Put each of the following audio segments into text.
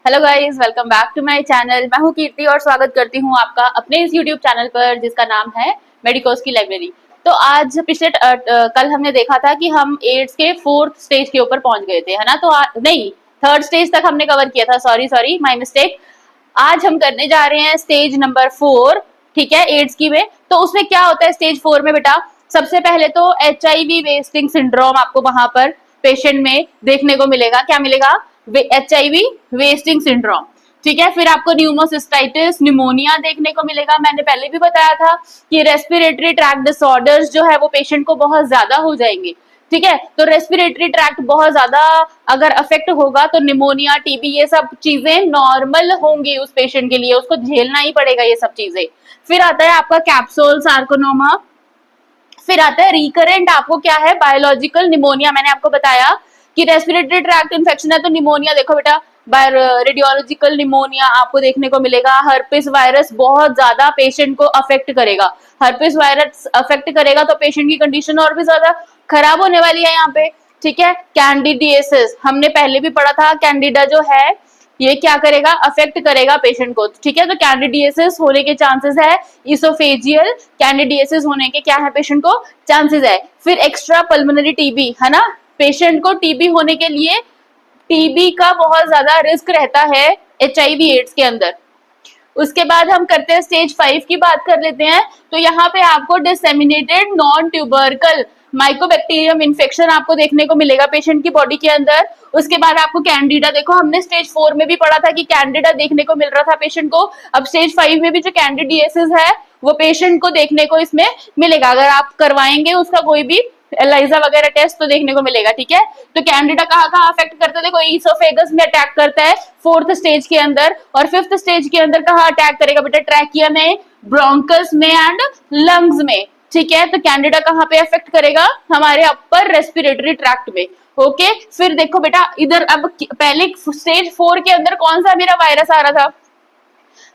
Hello guys, welcome back to my channel. मैं हूं कीर्ति और स्वागत करती हूं आपका अपने इस यूट्यूब चैनल पर जिसका नाम है मेडिकोस की लाइब्रेरी। तो आज कल हमने देखा था कि हम एड्स के 4th स्टेज के ऊपर पहुंच गए थे, है ना। तो नहीं, 3rd स्टेज तक हमने कवर किया था। Sorry my mistake. आज हम करने जा रहे हैं स्टेज नंबर 4, ठीक है, एड्स की में। तो उसमें क्या होता है स्टेज 4 में बेटा? सबसे पहले तो HIV वेस्टिंग सिंड्रोम आपको वहां पर पेशेंट में देखने को मिलेगा। क्या मिलेगा? HIV वेस्टिंग सिंड्रोम, ठीक है। फिर आपको न्यूमोसिस्टाइटिस, निमोनिया देखने को मिलेगा। मैंने पहले भी बताया था कि रेस्पिरेटरी ट्रैक्ट डिसऑर्डर्स जो है वो पेशेंट को बहुत ज्यादा हो जाएंगे, ठीक है। तो रेस्पिरेटरी ट्रैक्ट बहुत ज्यादा अगर अफेक्ट होगा तो निमोनिया, टीबी, ये सब चीजें नॉर्मल होंगी उस पेशेंट के लिए, उसको झेलना ही पड़ेगा ये सब चीजें। फिर आता है आपका कैप्सूल सार्कोनोमा। फिर आता है रिकरेंट, आपको क्या है, बायोलॉजिकल निमोनिया। मैंने आपको बताया कि रेस्पिरेटरी ट्रैक्ट इन्फेक्शन है तो निमोनिया देखो बेटा, रेडियोलॉजिकल निमोनिया आपको देखने को मिलेगा। हर्पिस वायरस बहुत ज्यादा पेशेंट को अफेक्ट करेगा। हर्पिस वायरस अफेक्ट करेगा तो पेशेंट की कंडीशन और भी ज्यादा खराब होने वाली है यहाँ पे, ठीक है। कैंडिडियासिस हमने पहले भी पढ़ा था। कैंडिडा जो है ये क्या करेगा, अफेक्ट करेगा पेशेंट को, ठीक है। तो कैंडिडियासिस होने के चांसेस है, इसोफेजियल कैंडिडियासिस होने के क्या है पेशेंट को चांसेस है। फिर एक्स्ट्रा पल्मोनरी टीबी, है ना। पेशेंट को टीबी होने के लिए, टीबी का बहुत ज्यादा रिस्क रहता है HIV एड्स के अंदर। उसके बाद हम करते हैं स्टेज 5 की बात कर लेते हैं। तो यहाँ पे आपको disseminated non tubercle Mycobacterium infection आपको देखने को मिलेगा पेशेंट की बॉडी के अंदर। उसके बाद आपको कैंडिडा, देखो हमने स्टेज 4 में भी पढ़ा था कि कैंडिडा देखने को मिल रहा था पेशेंट को। अब स्टेज 5 में भी जो कैंडिडियासिस है वो पेशेंट को देखने को इसमें मिलेगा। अगर आप करवाएंगे उसका कोई भी एलाइजा वगैरह टेस्ट तो देखने को मिलेगा, ठीक है। तो कैंडिडा कहाँ कहाँ अफेक्ट करता है? देखो ईसोफेगस में अटैक करता है 4th स्टेज के अंदर, और 5th स्टेज के अंदर कहाँ अटैक करेगा बेटा? ट्रैकिया में, ब्रोंकस में एंड लंग्स में, ठीक है। तो कैंडिडा कहाँ पे अफेक्ट करेगा? हमारे अपर रेस्पिरेटरी ट्रैक्ट में, ओके। फिर देखो बेटा इधर, अब पहले स्टेज 4 के अंदर कौन सा मेरा वायरस आ रहा था?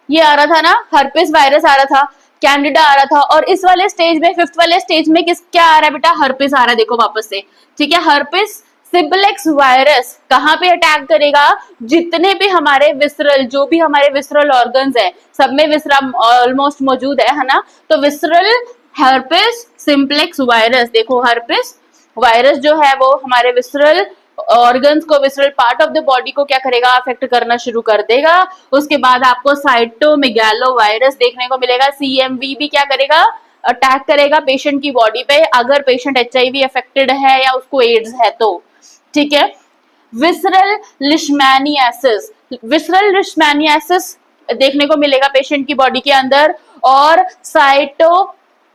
ये आ रहा था ना, हर्पिस वायरस आ रहा था, कैंडिडा आ रहा था। और इस वाले स्टेज में, 5th वाले स्टेज में किस क्या आ रहा है बेटा? हर्पिस आ रहा है, देखो वापस से, ठीक है। हर्पिस सिम्प्लेक्स वायरस कहाँ पे अटैक करेगा? जितने भी हमारे विसरल, जो भी हमारे विसरल ऑर्गन्स है सब में विसरा ऑलमोस्ट मौजूद है ना। तो विसरल हर्पिस सिम्प्लेक्स वायरस, देखो हर्पिस वायरस जो है वो हमारे विसरल ऑर्गन्स को, visceral part of the body को क्या करेगा? अफेक्ट करना शुरू कर देगा। उसके बाद आपको साइटोमेगालो वायरस देखने को मिलेगा। CMV भी क्या करेगा? अटैक करेगा पेशेंट की बॉडी पे, अगर पेशेंट HIV अफेक्टेड है या उसको एड्स है तो, ठीक है। विसरल लिशमैनियासिस, विसरल लिशमैनियासिस देखने को मिलेगा पेशेंट की बॉडी के अंदर। और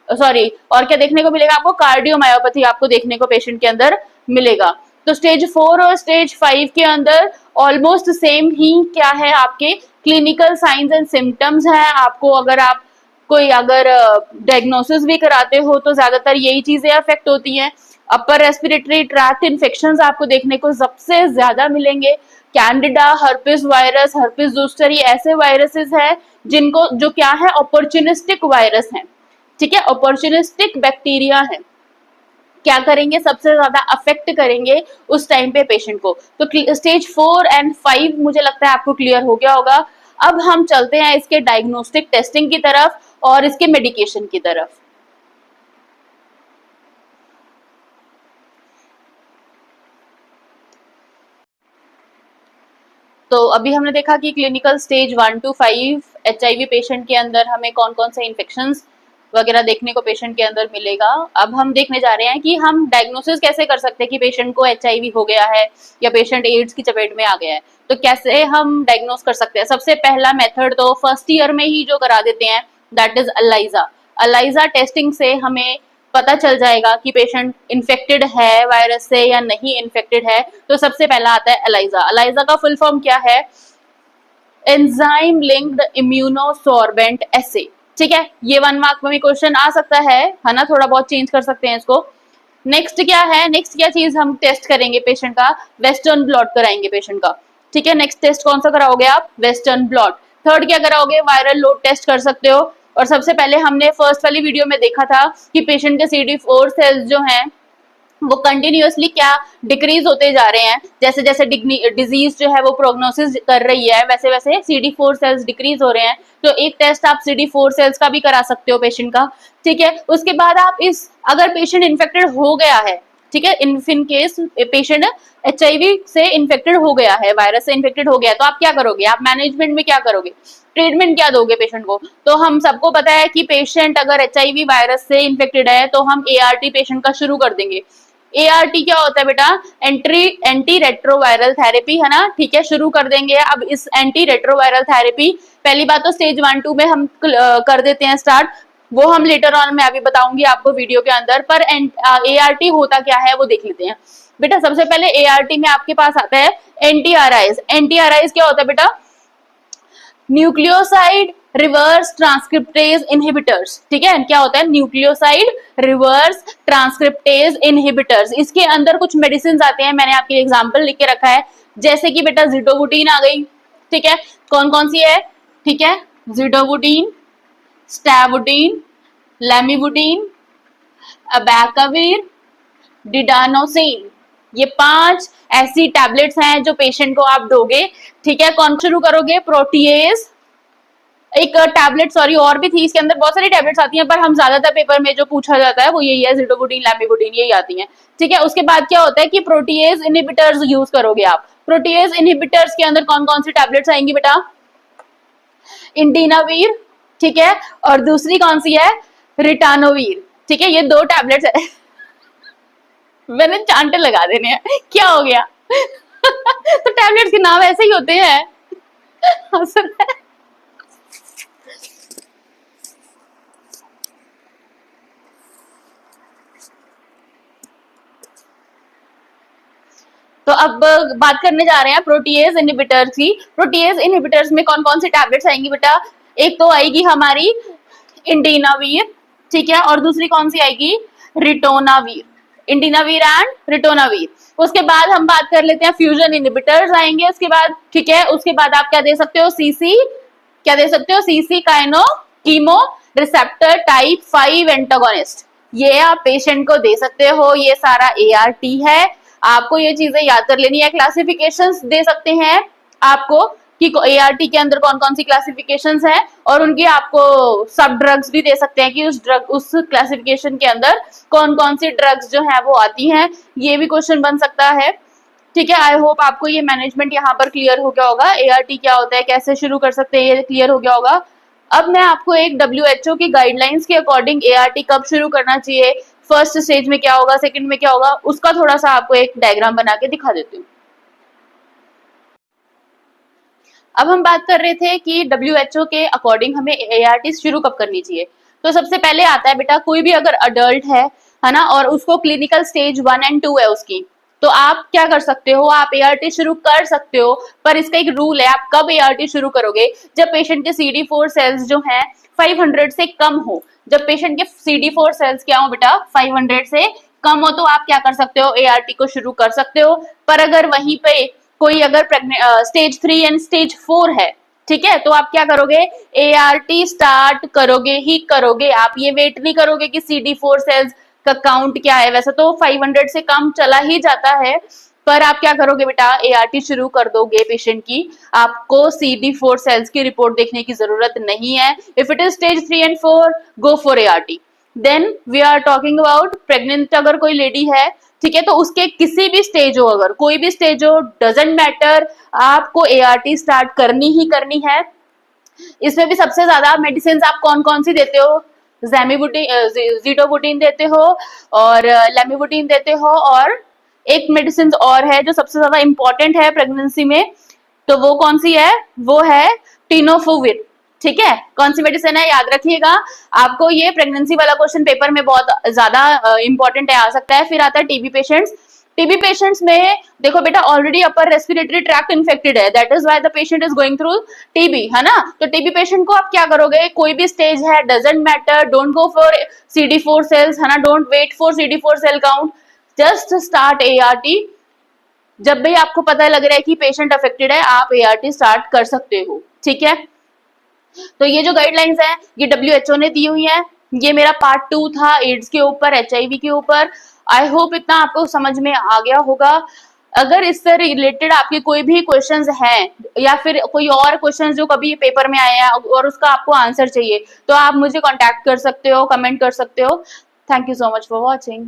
और क्या देखने को मिलेगा आपको? कार्डियोमायोपैथी आपको देखने को पेशेंट के अंदर मिलेगा। तो स्टेज 4 और स्टेज 5 के अंदर ऑलमोस्ट सेम ही क्या है, आपके क्लिनिकल साइंस एंड सिम्टम्स है। आपको अगर आप कोई अगर डायग्नोसिस भी कराते हो तो ज्यादातर यही चीजें अफेक्ट होती हैं। अपर रेस्पिरेटरी ट्रैक्ट इन्फेक्शंस आपको देखने को सबसे ज्यादा मिलेंगे। Candida, herpes virus, herpes zoster, ये ऐसे वायरसेस हैं जिनको, जो क्या है, अपॉर्चुनिस्टिक वायरस हैं, ठीक है, अपॉर्चुनिस्टिक बैक्टीरिया है। क्या करेंगे? सबसे ज्यादा अफेक्ट करेंगे उस टाइम पे पेशेंट को। तो स्टेज 4 एंड 5 मुझे लगता है आपको क्लियर हो गया होगा। अब हम चलते हैं इसके डायग्नोस्टिक टेस्टिंग की तरफ और इसके मेडिकेशन की तरफ। तो अभी हमने देखा कि clinical stage 1 to 5 HIV patient के अंदर हमें कौन कौन से इन्फेक्शंस वगैरह देखने को पेशेंट के अंदर मिलेगा। अब हम देखने जा रहे हैं कि हम डायग्नोसिस कैसे कर सकते हैं कि पेशेंट को HIV हो गया है या पेशेंट एड्स की चपेट में आ गया है। तो कैसे हम डायग्नोस कर सकते हैं? सबसे पहला मेथड तो फर्स्ट ईयर में ही जो करा देते हैं, that is ELISA. ELISA testing से हमें पता चल जाएगा कि पेशेंट इन्फेक्टेड है वायरस से या नहीं इन्फेक्टेड है। तो सबसे पहला आता है एलाइजा। एलाइजा का फुल फॉर्म क्या है? एंजाइम लिंक्ड इम्यूनोसॉर्बेंट एसे, ठीक है। ये 1 मार्क में भी क्वेश्चन आ सकता है ना, थोड़ा बहुत चेंज कर सकते हैं इसको। नेक्स्ट क्या है? नेक्स्ट क्या चीज हम टेस्ट करेंगे पेशेंट का? वेस्टर्न ब्लॉट कराएंगे पेशेंट का, ठीक है। नेक्स्ट टेस्ट कौन सा कराओगे आप? Western blot. थर्ड क्या कराओगे? वायरल लोड टेस्ट कर सकते हो। और सबसे पहले हमने फर्स्ट वाली वीडियो में देखा था कि पेशेंट के CD4 सेल्स जो हैं वो कंटिन्यूअसली क्या डिक्रीज होते जा रहे हैं, जैसे जैसे डिजीज जो है वो प्रोग्नोसिस कर रही है वैसे वैसे CD4 सेल्स डिक्रीज हो रहे हैं। तो एक टेस्ट आप CD4 सेल्स का भी करा सकते हो पेशेंट का, ठीक है। उसके बाद आप इस अगर पेशेंट इन्फेक्टेड हो गया है, ठीक है, इन केस पेशेंट HIV से इन्फेक्टेड हो गया है, वायरस से इन्फेक्टेड हो गया है, तो आप क्या करोगे, आप मैनेजमेंट में क्या करोगे, ट्रीटमेंट क्या दोगे पेशेंट को। तो हम सबको पता है कि पेशेंट अगर HIV वायरस से इन्फेक्टेड है तो हम ART पेशेंट का शुरू कर देंगे। ART क्या होता है बेटा, एंटी रेट्रोवायरल थेरेपी, है ना, ठीक है, शुरू कर देंगे। अब इस एंटी रेट्रोवायरल थेरेपी पहली बात तो स्टेज 1-2 में हम कर देते हैं स्टार्ट, वो हम लेटर ऑन मैं अभी बताऊंगी आपको वीडियो के अंदर। पर ART होता क्या है वो देख लेते हैं बेटा। सबसे पहले ART में आपके पास आता है NTRIs। NTRIs क्या होता है बेटा, न्यूक्लियोसाइड रिवर्स ट्रांसक्रिप्टेज इनहिबिटर्स, ठीक है, क्या होता है, न्यूक्लियोसाइड रिवर्स ट्रांसक्रिप्टेज इनहिबिटर्स। इसके अंदर कुछ मेडिसिन आते हैं, मैंने आपके एग्जांपल लिख के रखा है, जैसे कि बेटा जिडोबुटीन आ गई, ठीक है, कौन कौन सी है, ठीक है, जिडोबुटीन, स्टैबुटीन, लेमिबुटीन, अबैकाविर, डिडानोसिन, ये 5 ऐसी टैबलेट्स हैं जो पेशेंट को आप दोगे, ठीक है। कौन शुरू करोगे, प्रोटीएज, एक टैबलेट सॉरी और भी थी, इसके अंदर बहुत सारी टैबलेट्स आती हैं, पर हम ज्यादातर पेपर में जो पूछा जाता है वो यही है, जिडोबुटीन, लेमिबुटीन, यही आती हैं, ठीक है। उसके बाद क्या होता है कि प्रोटीएज इनहिबिटर्स यूज करोगे आप। प्रोटीएज इनहिबिटर्स के अंदर कौन कौन सी टैबलेट्स आएंगी बेटा, इंडिनावीर, ठीक है, और दूसरी कौन सी है, रिटानोवीर, ठीक है, ये 2 टैबलेट्स है। मैंने चांटे लगा देने हैं, क्या हो गया। तो टैबलेट्स के नाम ऐसे ही होते हैं। तो अब बात करने जा रहे हैं प्रोटीएज इनहिबिटर्स की। प्रोटीएज इनहिबिटर्स में कौन कौन सी टैबलेट्स आएंगी बेटा, एक तो आएगी हमारी इंडिनावीर, ठीक है, और दूसरी कौन सी आएगी, रिटोनावीर, इंडिनावीर एंड रिटोनावीर। उसके बाद हम बात कर लेते हैं फ्यूजन इनहिबिटर्स आएंगे उसके बाद, ठीक है। उसके बाद आप क्या दे सकते हो, क्या दे सकते हो, सीसी काइनो कीमो रिसेप्टर टाइप 5 एंटागोनिस्ट, ये आप पेशेंट को दे सकते हो। ये सारा ART है, आपको ये चीजें याद कर लेनी है। क्लासिफिकेशंस दे सकते हैं आपको कि ART के अंदर कौन कौन सी क्लासिफिकेशंस हैं, और उनकी आपको सब ड्रग्स भी दे सकते हैं कि उस क्लासिफिकेशन के अंदर कौन कौन सी ड्रग्स जो है वो आती हैं, ये भी क्वेश्चन बन सकता है, ठीक है। आई होप आपको ये मैनेजमेंट यहाँ पर क्लियर हो गया होगा, ART क्या होता है, कैसे शुरू कर सकते हैं, ये क्लियर हो गया होगा। अब मैं आपको एक WHO की गाइडलाइंस के अकॉर्डिंग ART कब शुरू करना चाहिए, फर्स्ट स्टेज में क्या होगा, सेकंड में क्या होगा, उसका थोड़ा सा आपको एक डायग्राम बना के दिखा देती हूँ। अब हम बात कर रहे थे कि WHO के अकॉर्डिंग हमें ART शुरू कब करनी चाहिए। तो सबसे पहले आता है बेटा, कोई भी अगर अडल्ट है ना, और उसको क्लिनिकल स्टेज 1 और 2 है उसकी, तो आप क्या कर सकते हो, आप ART शुरू कर सकते हो, पर इसका एक रूल है, आप कब ART शुरू करोगे, जब पेशेंट के CD4 सेल्स जो हैं 500 से कम हो। जब पेशेंट के CD4 सेल्स क्या हो बेटा, 500 से कम हो, तो आप क्या कर सकते हो, ART को शुरू कर सकते हो। पर अगर वहीं पे कोई अगर स्टेज 3 एंड स्टेज 4 है, ठीक है, तो आप क्या करोगे, ART स्टार्ट करोगे ही करोगे, आप ये वेट नहीं करोगे कि CD4 सेल्स का काउंट क्या है। वैसे तो 500 से कम चला ही जाता है, पर आप क्या करोगे बेटा, ART शुरू कर दोगे पेशेंट की, आपको CD4 सेल्स की रिपोर्ट देखने की जरूरत नहीं है। If it is stage 3 and 4 go for ART। Then we are talking about pregnant अगर कोई लेडी है, ठीक है, तो उसके किसी भी स्टेज हो, अगर कोई भी स्टेज हो, डजेंट मैटर, आपको ART स्टार्ट करनी ही करनी है। इसमें भी सबसे ज्यादा मेडिसिन आप कौन कौन सी देते हो, जिडोबुटीन देते हो, और लेमिबुटीन देते हो, और एक मेडिसिन और है जो सबसे ज्यादा इंपॉर्टेंट है प्रेगनेंसी में, तो वो कौन सी है, वो है टिनोफोविर, ठीक है। कौन सी मेडिसिन है, याद रखिएगा, आपको ये प्रेगनेंसी वाला क्वेश्चन पेपर में बहुत ज्यादा इंपॉर्टेंट है, आ सकता है। फिर आता है टीबी पेशेंट्स। टीबी पेशेंट्स में देखो बेटा, already upper respiratory tract infected है, that is why the patient is going through TB, है ना। तो टीबी पेशेंट को आप क्या करोगे, कोई भी स्टेज है, doesn't matter, don't go for CD4 cells, है ना, don't wait for CD4 cell count, just start ART। जब भी आपको पता लग रहा है कि पेशेंट अफेक्टेड है, आप ART स्टार्ट कर सकते हो, ठीक है। तो ये जो गाइडलाइंस है ये WHO ने दी हुई है। ये मेरा पार्ट 2 था एड्स के ऊपर, HIV के ऊपर। आई होप इतना आपको समझ में आ गया होगा। अगर इससे रिलेटेड आपके कोई भी क्वेश्चंस हैं या फिर कोई और क्वेश्चंस जो कभी पेपर में आए हैं और उसका आपको आंसर चाहिए, तो आप मुझे कांटेक्ट कर सकते हो, कमेंट कर सकते हो। Thank you so much for watching.